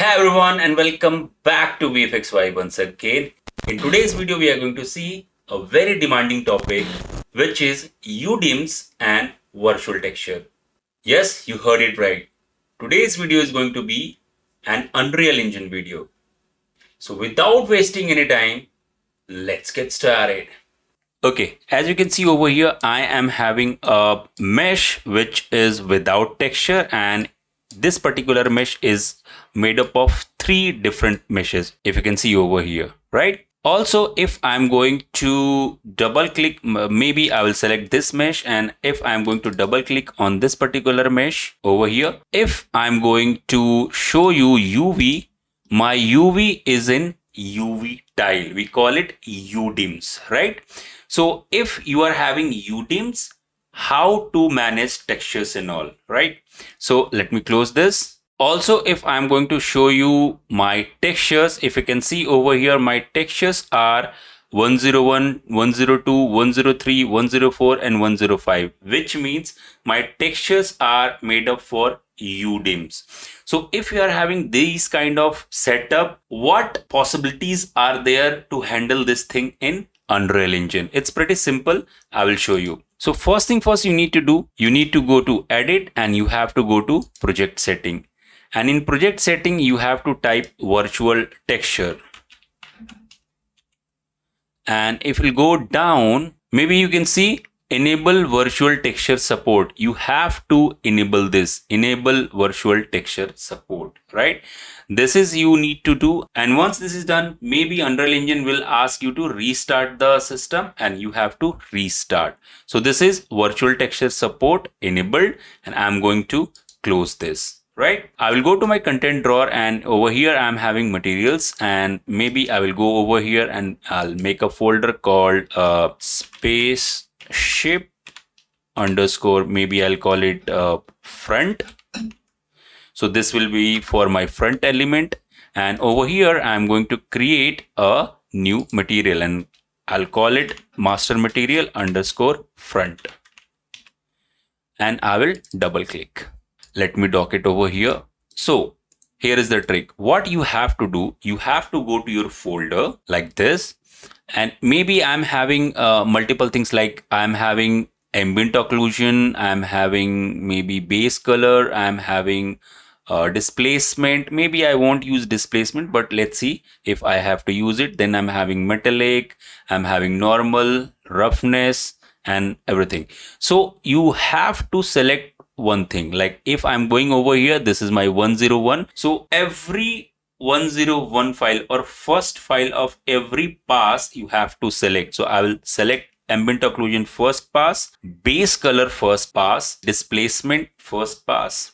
Hey everyone and welcome back to VFX once again. In today's video we are going to see a very demanding topic which is UDIMs and virtual texture. Yes, you heard it right. Today's video is going to be an Unreal Engine video. So without wasting any time, let's get started. Okay, as you can see over here, I am having a mesh which is without texture, and this particular mesh is made up of 3 different meshes, if you can see over here, right? Also, if I'm going to double click, maybe I will select this mesh, and if I'm going to double click on this particular mesh over here, if I'm going to show you UV, my UV is in UV tile. We call it UDIMs, right? So if you are having UDIMs, how to manage textures and all, right? So let me close this. Also, if I'm going to show you my textures, if you can see over here, my textures are 101, 102, 103, 104 and 105, which means my textures are made up for UDIMs. So if you are having these kind of setup, what possibilities are there to handle this thing in Unreal Engine? It's pretty simple. I will show you. So first thing first you need to do, you need to go to edit and you have to go to project setting. And in project setting, you have to type virtual texture. And if you go down, maybe you can see enable virtual texture support. You have to enable this, enable virtual texture support, right? This is you need to do. And once this is done, maybe Unreal Engine will ask you to restart the system and you have to restart. So this is virtual texture support enabled, and I'm going to close this. Right, I will go to my content drawer, and over here I'm having materials, and maybe I will go over here and I'll make a folder called spaceship underscore, maybe I'll call it front. So this will be for my front element, and over here I'm going to create a new material and I'll call it master material underscore front, and I will double click. Let me dock it over here. So here is the trick. What you have to do, you have to go to your folder like this, and maybe I'm having multiple things, like I'm having ambient occlusion, I'm having maybe base color, I'm having displacement. Maybe I won't use displacement, but let's see if I have to use it. Then I'm having metallic, I'm having normal, roughness and everything. So you have to select one thing. Like if I'm going over here, this is my 101. So every 101 file or first file of every pass you have to select. So I will select ambient occlusion first pass, base color first pass, displacement first pass,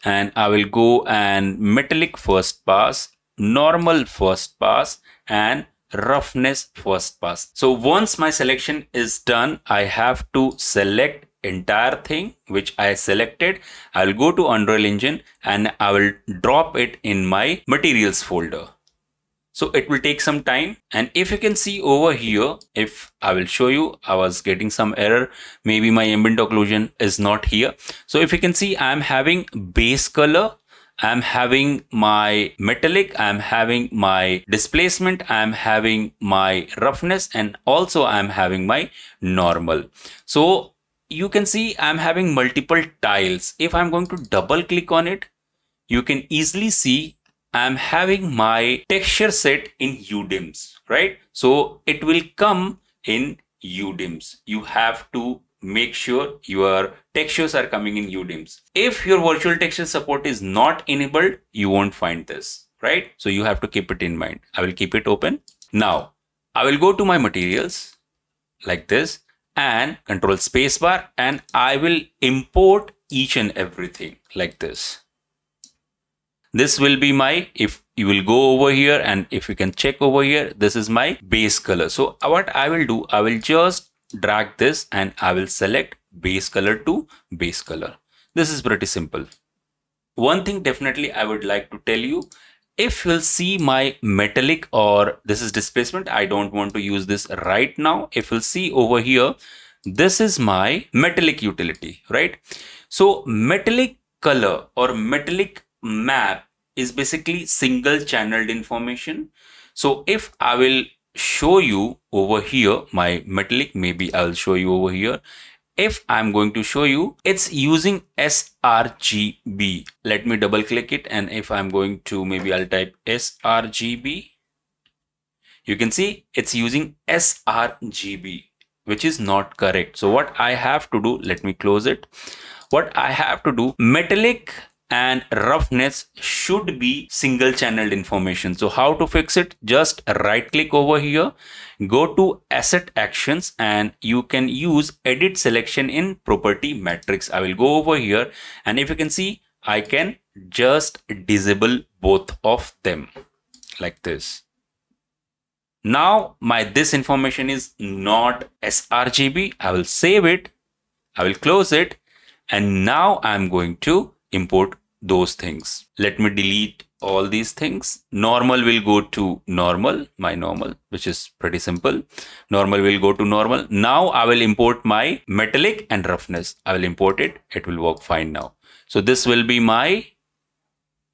and I will go and metallic first pass, normal first pass and roughness first pass. So once my selection is done, I have to select entire thing which I selected. I'll go to Unreal Engine and I will drop it in my materials folder. So it will take some time, and if you can see over here, if I will show you, I was getting some error. Maybe my ambient occlusion is not here. So if you can see, I'm having base color, I'm having my metallic, I'm having my displacement, I'm having my roughness, and also I'm having my normal. So you can see I'm having multiple tiles. If I'm going to double click on it, you can easily see I'm having my texture set in UDIMs, right? So it will come in UDIMs. You have to make sure your textures are coming in UDIMs. If your virtual texture support is not enabled, you won't find this, right? So you have to keep it in mind. I will keep it open. Now I will go to my materials like this and control spacebar, and I will import each and everything like this. This will be my, if you will go over here and if you can check over here, this is my base color. So what I will do, I will just drag this and I will select base color to base color. This is pretty simple. One thing definitely I would like to tell you, if you'll see my metallic, or this is displacement, I don't want to use this right now. If you'll see over here, this is my metallic utility, right? So metallic color or metallic map is basically single channeled information. So if I will show you over here my metallic, maybe I'll show you over here. If I'm going to show you, it's using sRGB. Let me double click it, and if I'm going to, maybe I'll type sRGB. You can see it's using sRGB, which is not correct. So what I have to do, let me close it. What I have to do, metallic and roughness should be single channeled information. So how to fix it? Just right click over here, go to asset actions, and you can use edit selection in property matrix. I will go over here, and if you can see, I can just disable both of them like this. Now this information is not sRGB. I will save it. I will close it. And now I'm going to import those things. Let me delete all these things. Normal will go to normal, my normal, which is pretty simple. Normal will go to normal. Now I will import my metallic and roughness. I will import it. It will work fine now. So this will be my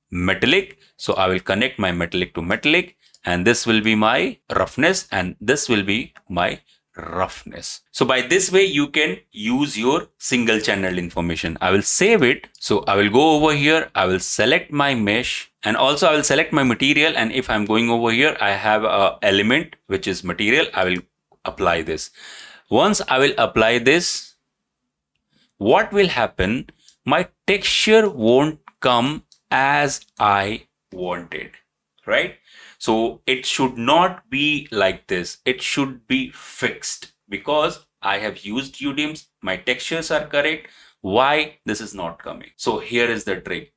metallic. So I will connect my metallic to metallic, and this will be my roughness, and this will be my roughness. So by this way, you can use your single channel information. I will save it. So I will go over here. I will select my mesh, and also I will select my material. And if I'm going over here, I have a element, which is material. I will apply this. Once I will apply this, what will happen? My texture won't come as I wanted, right? So it should not be like this. It should be fixed because I have used UDIMs. My textures are correct. Why this is not coming? So here is the trick.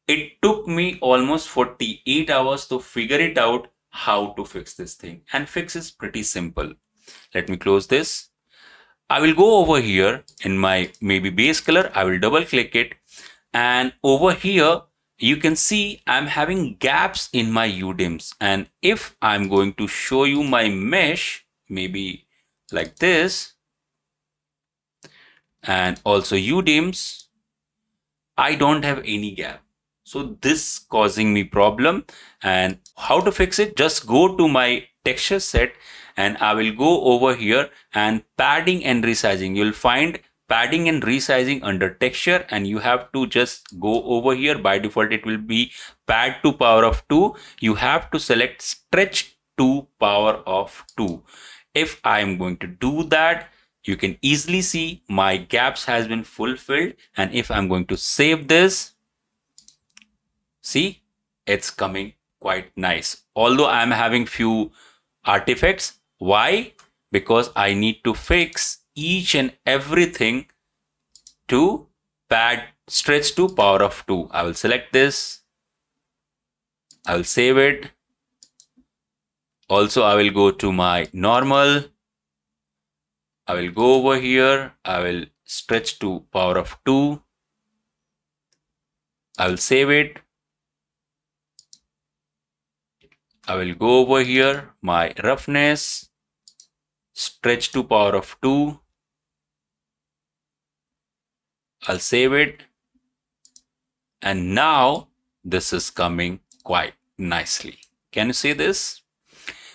It took me almost 48 hours to figure it out how to fix this thing. And fix is pretty simple. Let me close this. I will go over here in my maybe base color. I will double click it. And over here, you can see I'm having gaps in my UDIMs. And if I'm going to show you my mesh, maybe like this, and also UDIMs, I don't have any gap. So this causing me problem. And how to fix it? Just go to my texture set, and I will go over here and padding and resizing. You'll find padding and resizing under texture, and you have to just go over here. By default, it will be pad to power of 2. You have to select stretch to power of 2. If I am going to do that, you can easily see my gaps has been fulfilled. And if I'm going to save this, see, it's coming quite nice. Although I'm having few artifacts. Why? Because I need to fix each and everything to pad stretch to power of 2. I will select this. I will save it. Also, I will go to my normal. I will go over here. I will stretch to power of 2. I will save it. I will go over here, my roughness, stretch to power of 2. I'll save it. And now this is coming quite nicely. Can you see this?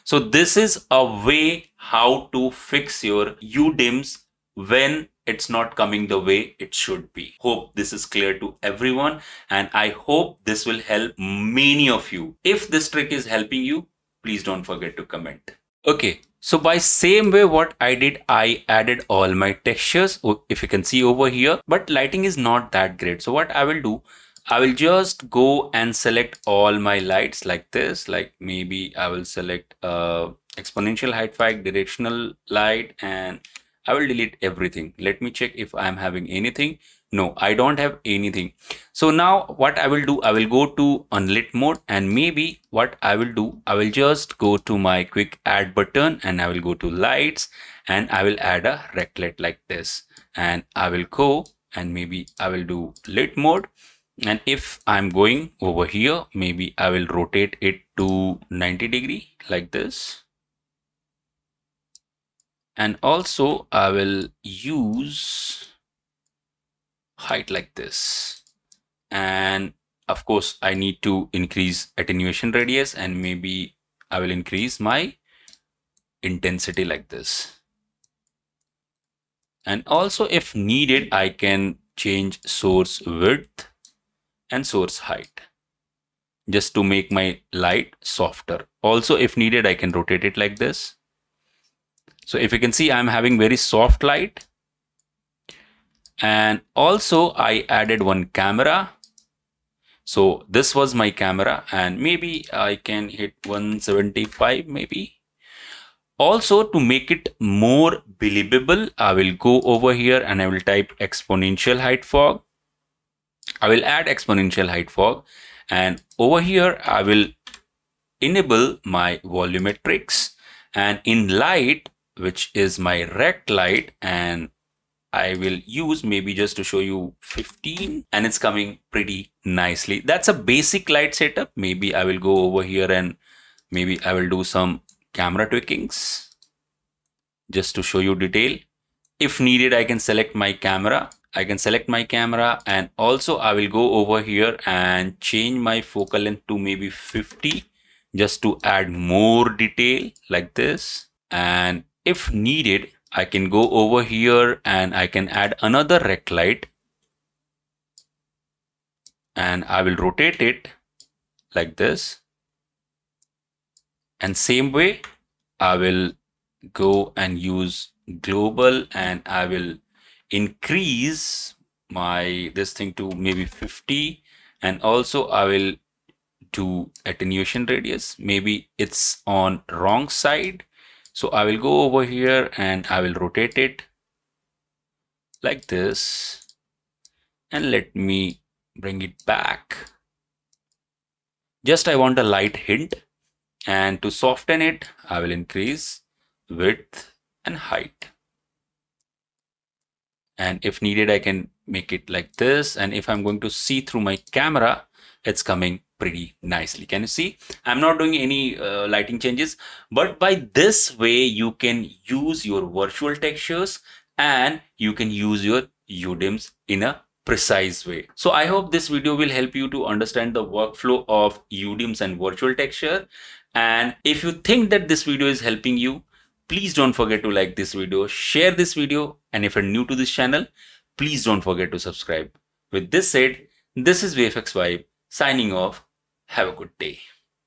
So this is a way how to fix your UDIMs when it's not coming the way it should be. Hope this is clear to everyone, and I hope this will help many of you. If this trick is helping you, please don't forget to comment. Okay, so by same way what I did, I added all my textures, if you can see over here, but lighting is not that great. So what I will do, I will just go and select all my lights like this, like maybe I will select exponential height fact, directional light, and I will delete everything. Let me check if I'm having anything. No, I don't have anything. So now what I will do, I will go to unlit mode, and maybe what I will do, I will just go to my quick add button, and I will go to lights, and I will add a rectlet like this, and I will go and maybe I will do lit mode. And if I'm going over here, maybe I will rotate it to 90 degree like this. And also I will use height like this. And of course, I need to increase attenuation radius, and maybe I will increase my intensity like this. And also, if needed, I can change source width and source height just to make my light softer. Also, if needed, I can rotate it like this. So if you can see, I'm having very soft light. And also I added one camera. So this was my camera, and maybe I can hit 175 maybe. Also, to make it more believable, I will go over here and I will type exponential height fog. I will add exponential height fog, and over here I will enable my volumetrics, and in light, which is my rect light, and I will use maybe just to show you 15, and it's coming pretty nicely. That's a basic light setup. Maybe I will go over here and maybe I will do some camera tweakings just to show you detail. If needed, I can select my camera. And also I will go over here and change my focal length to maybe 50 just to add more detail like this. And if needed, I can go over here and I can add another rect light, and I will rotate it like this. And same way, I will go and use global, and I will increase my this thing to maybe 50, and also I will do attenuation radius. Maybe it's on wrong side, so I will go over here and I will rotate it like this, and let me bring it back. Just I want a light hint, and to soften it I will increase width and height. And if needed, I can make it like this. And if I'm going to see through my camera, it's coming pretty nicely. Can you see? I'm not doing any lighting changes, but by this way, you can use your virtual textures and you can use your UDIMs in a precise way. So I hope this video will help you to understand the workflow of UDIMs and virtual texture. And if you think that this video is helping you, please don't forget to like this video, share this video, and if you're new to this channel, please don't forget to subscribe. With this said, this is VFX Vibe signing off. Have a good day.